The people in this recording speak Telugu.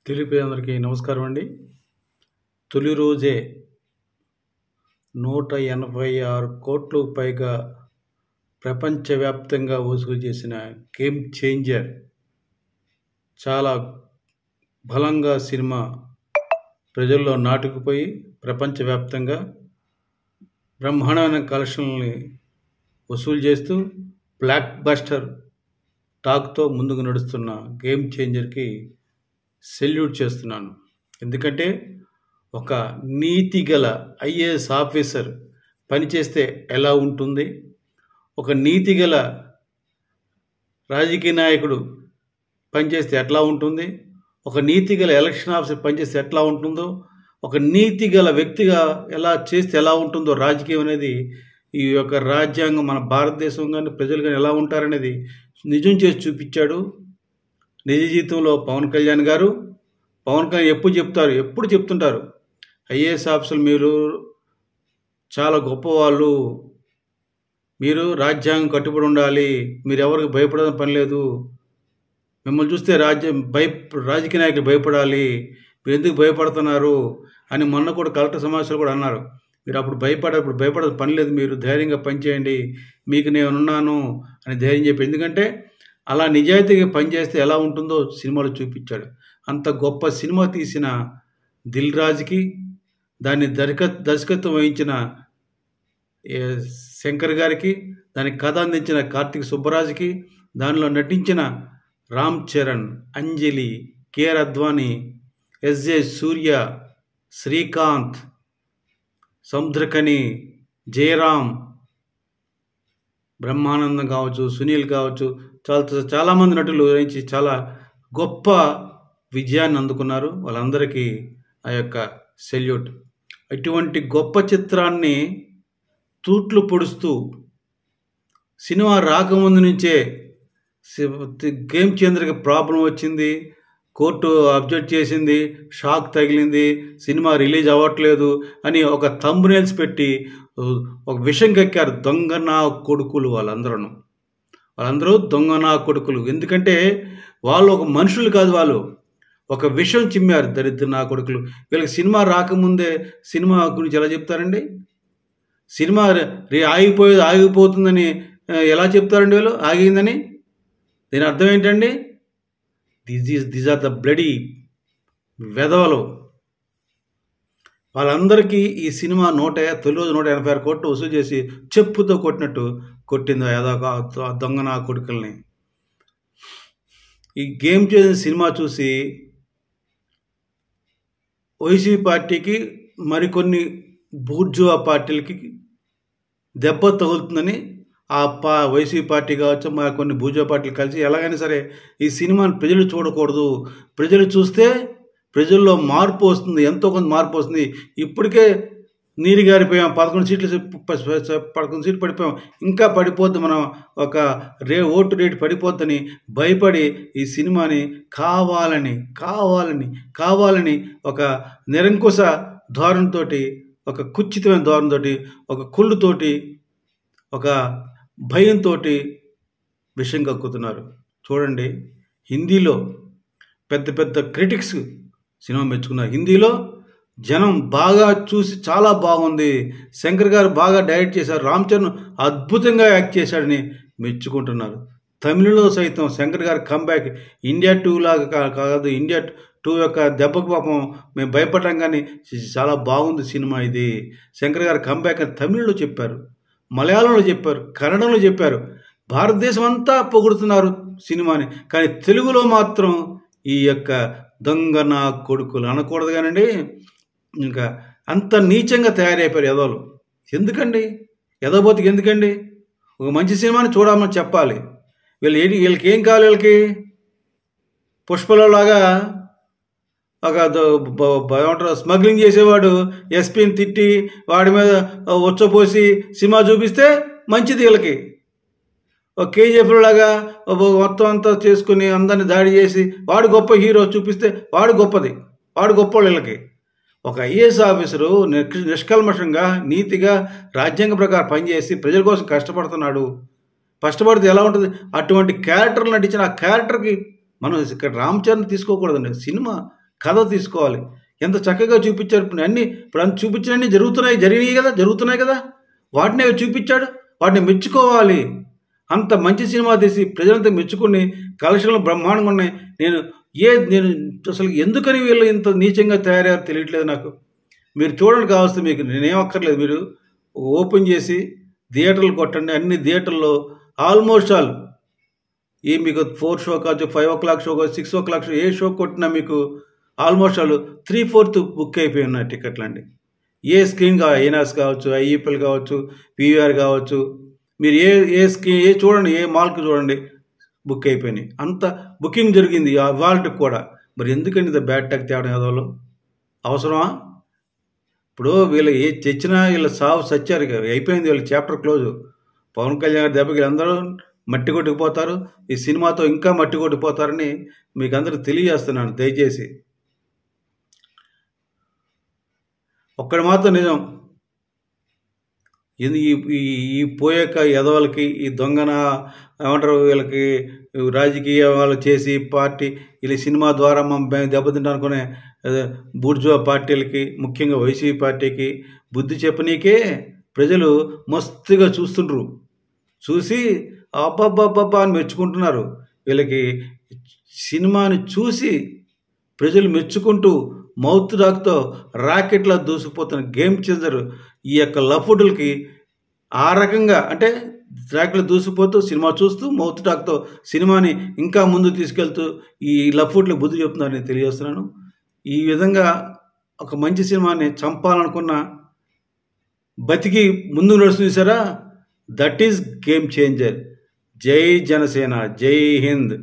తెలుగు అందరికీ నమస్కారం అండి. తొలి రోజే 186 కోట్లకు పైగా ప్రపంచవ్యాప్తంగా వసూలు చేసిన గేమ్ చేంజర్ చాలా బలంగా సినిమా ప్రజల్లో నాటుకుపోయి ప్రపంచవ్యాప్తంగా బ్రహ్మాండమైన కలెక్షన్లని వసూలు చేస్తూ బ్లాక్ బస్టర్ టాక్తో ముందుకు నడుస్తున్న గేమ్ చేంజర్కి సెల్యూట్ చేస్తున్నాను. ఎందుకంటే ఒక నీతి గల ఐఏఎస్ ఆఫీసర్ పనిచేస్తే ఎలా ఉంటుంది, ఒక నీతి గల రాజకీయ నాయకుడు పనిచేస్తే ఎట్లా ఉంటుంది, ఒక నీతి గల ఎలక్షన్ ఆఫీసర్ పనిచేస్తే ఎట్లా ఉంటుందో, ఒక నీతి గల వ్యక్తిగా ఎలా చేస్తే ఎలా ఉంటుందో రాజకీయం అనేది, ఈ యొక్క రాజ్యాంగం మన భారతదేశం కానీ ప్రజలు కానీ ఎలా ఉంటారనేది నిజం చేసి చూపించాడు నిజ జీవితంలో పవన్ కళ్యాణ్ గారు. పవన్ కళ్యాణ్ ఎప్పుడు చెప్తుంటారు, ఐఏఎస్ ఆఫీసర్లు మీరు చాలా గొప్పవాళ్ళు, మీరు రాజ్యాంగం కట్టుబడి ఉండాలి, మీరు ఎవరికి భయపడడం పని లేదు, మిమ్మల్ని చూస్తే రాజకీయ నాయకులు భయపడాలి, మీరు ఎందుకు భయపడుతున్నారు అని మొన్న కూడా కలెక్టర్ సమావేశాలు కూడా అన్నారు. మీరు అప్పుడు భయపడదు పని లేదు, మీరు ధైర్యంగా పనిచేయండి, మీకు నేనున్నాను అని ధైర్యం చెప్పి, ఎందుకంటే అలా నిజాయితీగా పనిచేస్తే ఎలా ఉంటుందో సినిమాలో చూపించాడు. అంత గొప్ప సినిమా తీసిన దిల్ రాజుకి, దాన్ని దర్శకత్వం వహించిన శంకర్ గారికి, దానికి కథ అందించిన కార్తిక్ సుబ్బరాజుకి, దానిలో నటించిన రామ్ చరణ్, అంజలి, కేఆర్ అద్వానీ, ఎస్జే సూర్య, శ్రీకాంత్, సముద్రకని, జయరామ్, బ్రహ్మానందం కావచ్చు, సునీల్ కావచ్చు, చాలామంది నటులు నుంచి చాలా గొప్ప విజయాన్ని అందుకున్నారు. వాళ్ళందరికీ ఆ యొక్క సెల్యూట్. ఇటువంటి గొప్ప చిత్రాన్ని తూట్లు పొడుస్తూ సినిమా రాకముందు నుంచే గేమ్ చేంజర్కి ప్రాబ్లం వచ్చింది, కోర్టు అబ్జెక్ట్ చేసింది, షాక్ తగిలింది, సినిమా రిలీజ్ అవ్వట్లేదు అని ఒక థంబ్నెయిల్స్ పెట్టి ఒక విషం కక్కారు. దొంగ నా కొడుకులు వాళ్ళందరూ దొంగ నా కొడుకులు. ఎందుకంటే వాళ్ళు ఒక మనుషులు కాదు, వాళ్ళు ఒక విషం చిమ్మారు, దరిద్ర నా కొడుకులు. వీళ్ళకి సినిమా రాకముందే సినిమా గురించి ఎలా చెప్తారండి? సినిమా ఆగిపోతుందని ఎలా చెప్తారండి వీళ్ళు? ఆగిందని దీని అర్థం ఏంటండి? దీస్ ఆర్ ద బ్లడీ వెధవలు. వాళ్ళందరికీ ఈ సినిమా తొలి రోజు 186 కోట్లు వసూలు చేసి చెప్పుతో కొట్టినట్టు కొట్టింది ఏదో దొంగ నా కొడుకుల్ని. ఈ గేమ్ చేంజర్ సినిమా చూసి వైసీపీ పార్టీకి, మరికొన్ని బూర్జువా పార్టీలకి దెబ్బ తగులుతుందని వైసీపీ పార్టీ కావచ్చు, మరి కొన్ని బూర్జువా పార్టీలు కలిసి ఎలాగైనా సరే ఈ సినిమాని ప్రజలు చూడకూడదు, ప్రజలు చూస్తే ప్రజల్లో మార్పు వస్తుంది, ఎంతో కొంత మార్పు వస్తుంది, ఇప్పటికే నీరు గారిపోయాం, 11 సీట్లు పడిపోయాం, ఇంకా పడిపోద్ది, మనం ఒక ఓటు రేటు పడిపోద్దని భయపడి ఈ సినిమాని కావాలని ఒక నిరంకుశ ధోరణితో, ఒక కుచితమైన ధోరణితోటి, ఒక కుళ్ళుతోటి, ఒక భయంతో విషయం కక్కుతున్నారు. చూడండి, హిందీలో పెద్ద క్రిటిక్స్ సినిమా మెచ్చుకున్నారు. హిందీలో జనం బాగా చూసి చాలా బాగుంది, శంకర్ గారు బాగా డైరెక్ట్ చేశారు, రామ్ చరణ్ అద్భుతంగా యాక్ట్ చేశాడని మెచ్చుకుంటున్నారు. తమిళలో సైతం శంకర్ గారి కంబ్యాక్ ఇండియా 2 లాగా కాదు, ఇండియా 2 యొక్క దెబ్బకు పాపం మేము భయపడ్డాం, కానీ చాలా బాగుంది సినిమా ఇది, శంకర్ గారి కంబ్యాక్ అని తమిళ్లో చెప్పారు, మలయాళంలో చెప్పారు, కన్నడంలో చెప్పారు, భారతదేశం అంతా పొగుడుతున్నారు సినిమాని. కానీ తెలుగులో మాత్రం ఈ యొక్క దొంగ నా కొడుకులు అనకూడదు కానండి, ఇంకా అంత నీచంగా తయారైపోయారు ఎదవలు. ఎందుకండి ఎదవబోతుకి? ఎందుకండి? ఒక మంచి సినిమాని చూడమని చెప్పాలి. వీళ్ళకి ఏం కావాలి? వీళ్ళకి పుష్పలలాగా ఒక ఏమంటారు, స్మగ్లింగ్ చేసేవాడు ఎస్పీని తిట్టి వాడి మీద వచ్చపోసి సినిమా చూపిస్తే మంచిది. వీళ్ళకి ఒక కేజీఎఫ్ లాగా మొత్తం అంతా చేసుకుని అందరిని దాడి చేసి వాడు గొప్ప హీరో చూపిస్తే వాడు గొప్పవాళ్ళు. వీళ్ళకి ఒక ఐఏఎస్ ఆఫీసరు నిష్కల్మషంగా, నీతిగా, రాజ్యాంగ ప్రకారం పనిచేసి ప్రజల కోసం కష్టపడితే ఎలా ఉంటుంది? అటువంటి క్యారెక్టర్లు నటించిన ఆ క్యారెక్టర్కి మనం ఇక్కడ రామ్ చరణ్ తీసుకోకూడదండి. సినిమా కథ తీసుకోవాలి. ఎంత చక్కగా చూపించారు. ఇప్పుడు అంత చూపించినన్ని జరుగుతున్నాయి కదా. వాటినే చూపించాడు. వాటిని మెచ్చుకోవాలి. అంత మంచి సినిమా తీసి ప్రజలంతా మెచ్చుకుని కలెక్షన్లు బ్రహ్మాండంగా ఉన్నాయి. నేను అసలు ఎందుకని వీళ్ళు ఇంత నీచంగా తయారయ్యారో తెలియట్లేదు నాకు. మీరు చూడండి, కావస్తే మీకు నేనేం అక్కర్లేదు. మీరు ఓపెన్ చేసి థియేటర్లు కొట్టండి. అన్ని థియేటర్లో ఆల్మోస్ట్ ఆల్ మీకు 4 షో కావచ్చు, 5 o'clock షో కావచ్చు, 6 o'clock షో, ఏ షో కొట్టినా మీకు ఆల్మోస్ట్ ఆల్ 3/4 బుక్ అయిపోయి ఉన్నాయి టికెట్లు అండి. ఏ స్క్రీన్ ఐనాక్స్ కావచ్చు, ఐఈపీఎల్ కావచ్చు, పీవీఆర్ కావచ్చు, మీరు ఏ చూడండి, ఏ మాల్కి చూడండి బుక్ అయిపోయినాయి. అంత బుకింగ్ జరిగింది వాళ్ళకి కూడా. మరి ఎందుకండి ఇంత బ్యాడ్ టక్ తేవడం ఏదోలో అవసరమా? ఇప్పుడు వీళ్ళు తెచ్చినా వీళ్ళ సావు సచ్చారు, అయిపోయింది, వీళ్ళ చాప్టర్ క్లోజ్. పవన్ కళ్యాణ్ దెబ్బకి అందరూ మట్టి కొట్టుకుపోతారు. ఈ సినిమాతో ఇంకా మట్టి కొట్టుకుపోతారని మీకు అందరికి తెలియజేస్తున్నాను. దయచేసి ఒక్కడి మాత్రం నిజం, ఈ పోయాక ఎదవలకి, ఈ దొంగన ఏమంటారు, వీళ్ళకి రాజకీయ వాళ్ళు చేసి పార్టీ వీళ్ళ సినిమా ద్వారా మనం దెబ్బతింటానుకునే బూర్జువా పార్టీలకి, ముఖ్యంగా వైసీపీ పార్టీకి బుద్ధి చెప్పనీకే ప్రజలు మస్తుగా చూస్తుండ్రు. చూసి అబ్బబ్బబ్బబ్బా అని మెచ్చుకుంటున్నారు. వీళ్ళకి సినిమాని చూసి ప్రజలు మెచ్చుకుంటూ మౌత్ టాక్తో రాకెట్లా దూసుకుపోతున్న గేమ్ చేంజర్ ఈ యొక్క లఫుడులకి ఆ రకంగా, అంటే ట్రాక్లో దూసిపోతూ సినిమా చూస్తూ మౌత్ టాక్తో సినిమాని ఇంకా ముందు తీసుకెళ్తూ ఈ లఫుడ్లకు బుద్ధి చెప్తున్నారని తెలియజేస్తున్నాను. ఈ విధంగా ఒక మంచి సినిమాని చంపాలనుకున్న బతికి ముందు నడుస్తుంది చూసారా, దట్ ఈజ్ గేమ్ చేంజర్. జై జనసేన, జై హింద్.